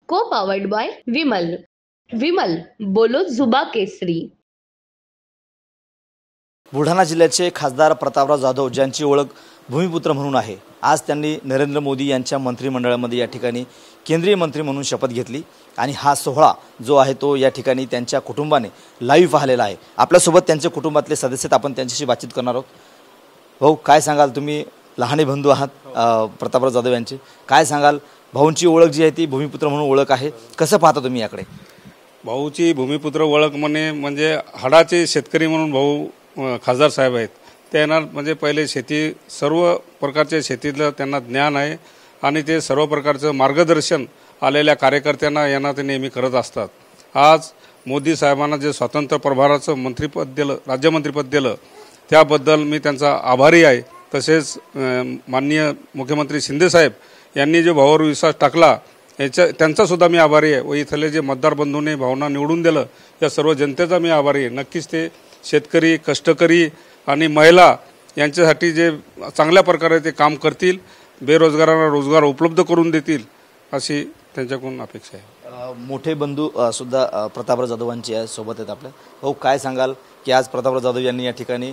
को powered bye Vimal. Vimal बोलो जुबा केसरी. बुलढाणा जिल्ह्याचे खासदार प्रतापराव जाधव ज्यांची ओळख भूमिपुत्र म्हणून आहे, आज त्यांनी नरेंद्र मोदी यांच्या मंत्रिमंडळामध्ये या ठिकाणी केंद्रीय मंत्री म्हणून शपथ घेतली आणि हा सोहळा जो आहे तो या ठिकाणी त्यांच्या कुटुंबाने लाईव्ह पाहिलेला आहे. आपल्यासोबत त्यांच्या कुटुंबातले सदस्य आपण त्यांच्याशी बातचीत करणार आहोत. भाऊ, काय सांगाल? तुम्ही लहाने बंधू आहात प्रतापराव जाधव यांचे. काय सांगाल? भाऊंची ओळख जी आहे ती भूमिपुत्र म्हणून ओळख आहे, कसं पाहता तुम्ही याकडे? भाऊची भूमिपुत्र ओळख म्हणजे हाडाचे शेतकरी म्हणून भाऊ खासदार साहेब आहेत. त्यांना म्हणजे पहिले शेती सर्व प्रकारच्या शेतीतलं त्यांना ज्ञान आहे आणि ते सर्व प्रकारचं मार्गदर्शन आलेल्या कार्यकर्त्यांना यांना ते नेहमी करत असतात. आज मोदी साहेबांना जे स्वातंत्र्य प्रभाराचं मंत्रिपद दिलं, राज्यमंत्रीपद दिलं, त्याबद्दल मी त्यांचा आभारी आहे. तसेच माननीय मुख्यमंत्री शिंदेसाहेब यांनी जो भावावर विश्वास टाकला त्यांचासुद्धा मी आभारी आहे व इथले जे मतदार बंधूंनी भावना निवडून दिलं या सर्व जनतेचा मी आभारी आहे. नक्कीच ते शेतकरी, कष्टकरी आणि महिला यांच्यासाठी जे चांगल्या प्रकारे ते काम करतील, बेरोजगारांना रोजगार उपलब्ध करून देतील अशी त्यांच्याकडून अपेक्षा आहे. मोठे बंधू सुद्धा प्रतापराव जाधवांचे सोबत आहेत आपल्या. भाऊ, काय सांगाल की आज प्रतापराव जाधव यांनी या ठिकाणी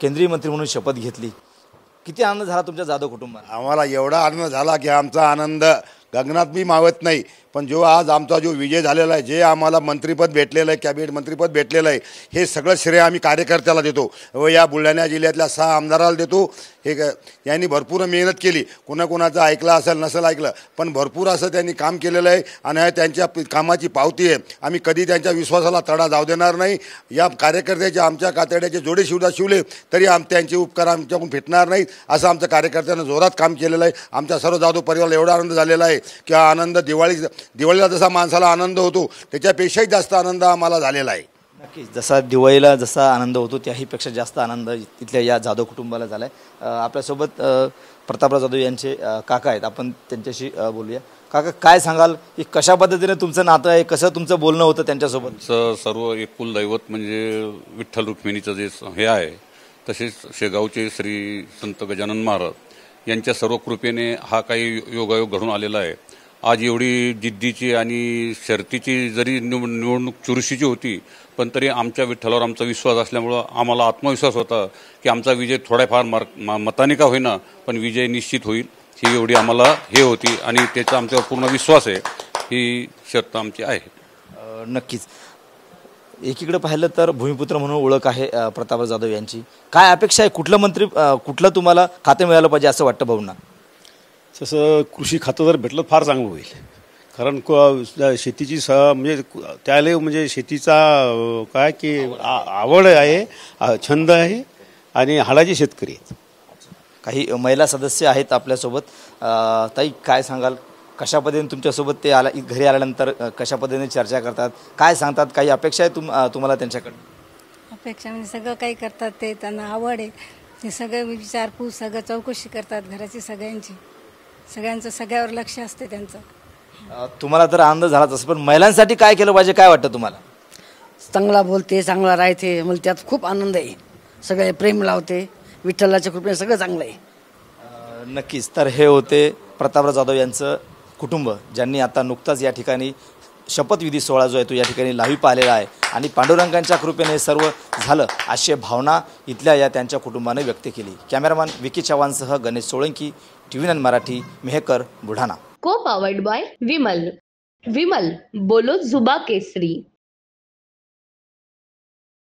केंद्रीय मंत्री म्हणून शपथ घेतली? किती आनंद झाला तुमच्या जाधव कुटुंबाला? आम्हाला एवढा आनंद झाला की आमचा आनंद गगनात बी मावत नाही. पण जो आज आमचा जो विजय झालेला आहे, जे आम्हाला मंत्रिपद भेटलेलं आहे, कॅबिनेट मंत्रिपद भेटलेलं आहे, हे सगळं श्रेय आम्ही कार्यकर्त्याला देतो व या बुलढाणा जिल्ह्यातल्या 6 आमदाराला देतो. हे यांनी भरपूर मेहनत केली. कुणाकुणाचं ऐकलं असेल नसेल ऐकलं, पण भरपूर असं त्यांनी काम केलेलं आहे आणि त्यांच्या कामाची पावती आहे. आम्ही कधी त्यांच्या विश्वासाला तडा जाऊ देणार नाही. या कार्यकर्त्याचे आमच्या कातड्याचे जोडे शिवले तरी त्यांचे उपकार आमच्याकडून भेटणार नाहीत. असं आमच्या कार्यकर्त्यांना जोरात काम केलेलं आहे. आमच्या सर्व जाधव परिवाराला एवढा आनंद झालेला आहे की आनंद दिवाळीला जसा माणसाला आनंद होतो त्याच्यापेक्षाही जास्त आनंद आम्हाला झालेला आहे. नक्कीच, जसा दिवाळीला जसा आनंद होतो त्याहीपेक्षा जास्त आनंद इथल्या या जाधव कुटुंबाला झाला आहे. आपल्यासोबत प्रतापराव जाधव यांचे काका आहेत, आपण त्यांच्याशी बोलूया. काका, काय सांगाल की कशा पद्धतीने तुमचं नातं आहे, कसं तुमचं बोलणं होतं त्यांच्यासोबत? सर्व एक कुलदैवत म्हणजे विठ्ठल रुक्मिणीचं जे हे आहे, तसेच शेगावचे श्री संत गजानन महाराज यांच्या सर्व कृपेने हा काही योगायोग घडून आलेला आहे. आज एवढी जिद्दीची आणि शर्तीची जरी निवडणूक चुरशीची होती, पण तरी आमच्या विठ्ठलावर आमचा विश्वास असल्यामुळं आम्हाला आत्मविश्वास होता की आमचा विजय थोड्याफार मताने का होईना पण विजय निश्चित होईल, ही एवढी आम्हाला हे होती आणि त्याचा आमच्यावर पूर्ण विश्वास आहे. ही शर्त आमची आहे. नक्कीच, एकीकडे पाहिलं तर भूमिपुत्र म्हणून ओळख आहे प्रतापराव जाधव यांची. काय अपेक्षा आहे? कुठलं तुम्हाला खाते मिळालं पाहिजे असं वाटतं भाऊंना? तसं कृषी खातं जर भेटलं फार चांगलं होईल. कारण शेतीची म्हणजे त्याला म्हणजे शेतीचा काय की आवड आहे, छंद आहे आणि हाडाचे शेतकरी आहेत. काही महिला सदस्य आहेत आपल्यासोबत. ताई, काय सांगाल? कशा पद्धतीने तुमच्यासोबत ते घरी आल्यानंतर कशा पद्धतीने चर्चा करतात, काय सांगतात? काही अपेक्षा आहे तुम्हाला त्यांच्याकडे? अपेक्षा म्हणजे सगळं काही करतात ते, त्यांना आवड आहे. ते सगळं विचारपूस, सगळं चौकशी करतात घराची सगळ्यांची. सगळ्यांचं सगळ्यावर लक्ष असते त्यांचं. तुम्हाला तर आनंद झालाच असं, पण महिलांसाठी काय केलं पाहिजे, काय वाटतं तुम्हाला? चांगला बोलते, चांगला राहते, मला त्यात खूप आनंद आहे. सगळे प्रेम लावते, विठ्ठलाच्या कृपेने सगळं चांगलं आहे. नक्कीच. तर हे होते प्रतापराव जाधव यांचं कुटुंब, ज्यांनी आता नुकताच या ठिकाणी शपथविधी सोहळा जो आहे तो या ठिकाणी लाईव्ह पाहिलेला आहे आणि पांडुरंगांच्या कृपेने सर्व झालं अशी भावना इथल्या या त्यांच्या कुटुंबाने व्यक्त केली. कॅमेरामॅन विकी चव्हाणसह Ganesh Solanki, TV9 Marathi, Mehkar, Buldhana. Co powered bye Vimal. Vimal बोलो जुबा केसरी.